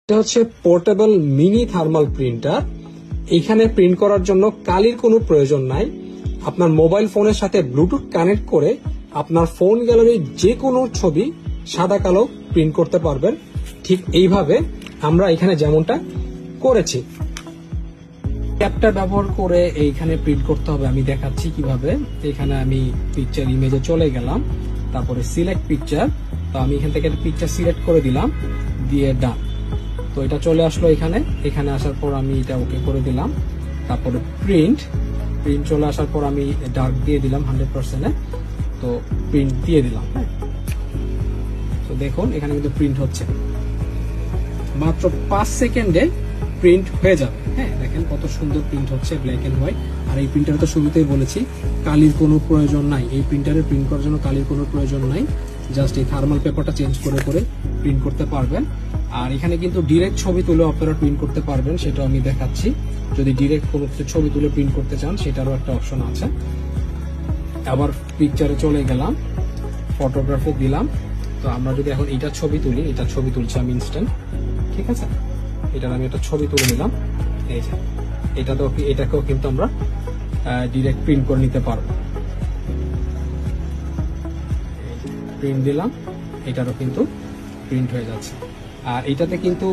এটা হচ্ছে portable mini thermal printer. এখানে প্রিন্ট করার জন্য কালির কোনো প্রয়োজন নাই। আপনার মোবাইল ফোনের সাথে ব্লুটুথ কানেক্ট করে আপনার ফোন গ্যালারির যে কোনো ছবি সাদা কালো প্রিন্ট করতে পারবেন। ঠিক এইভাবে আমরা এখানে যেমনটা করেছি। ক্যাপটা ব্যবহার করে এইখানে প্রিন্ট করতে হবে, আমি দেখাচ্ছি কিভাবে। এখানে আমি পিকচার ইমেজে চলে গেলাম, তারপরে সিলেক্ট পিকচার। তো আমি এখান থেকে পিকচার সিলেক্ট করে দিলাম, দিয়ে ডান। তো এটা চলে আসলো এখানে। এখানে আসার পর আমি এটা ওকে করে দিলাম, তারপরে প্রিন্ট চলে আসার পর আমি ডার্ক দিয়ে দিলাম 100%-এ। তো প্রিন্ট দিয়ে দিলাম। তো দেখুন এখানে কিন্তু প্রিন্ট হচ্ছে, মাত্র 5 সেকেন্ডে প্রিন্ট হয়ে যাবে। হ্যাঁ, দেখেন কত সুন্দর প্রিন্ট হচ্ছে, ব্ল্যাক এন্ড হোয়াইট। আর এই প্রিন্টারে তো শুরুতেই বলেছি কালির কোনো প্রয়োজন নাই। এই প্রিন্টারে প্রিন্ট করার জন্য কালির কোনো প্রয়োজন নাই, জাস্ট এই থার্মাল পেপারটা চেঞ্জ করে করে প্রিন্ট করতে পারবেন। আর এখানে কিন্তু ডিরেক্ট ছবি তুলে আপনারা প্রিন্ট করতে পারবেন, সেটা আমি দেখাচ্ছি। যদি ডিরেক্ট কোনো ছবি তুলে প্রিন্ট করতে চান সেটারও একটা অপশন আছে। আবার পিকচারে চলে গেলাম, ফটোগ্রাফি দিলাম। তো আমরা যদি এখন এটা ছবি তুলি, এটা ছবি তুলছি আমি ইনস্ট্যান্ট, ঠিক আছে। এটার আমি একটা ছবি তুলে নিলাম, এই যে এটাকেও কিন্তু আমরা ডিরেক্ট প্রিন্ট করে নিতে পারবো। প্রিন্ট দিলাম, এটারও কিন্তু প্রিন্ট হয়ে যাচ্ছে। আর এটাতে কিন্তু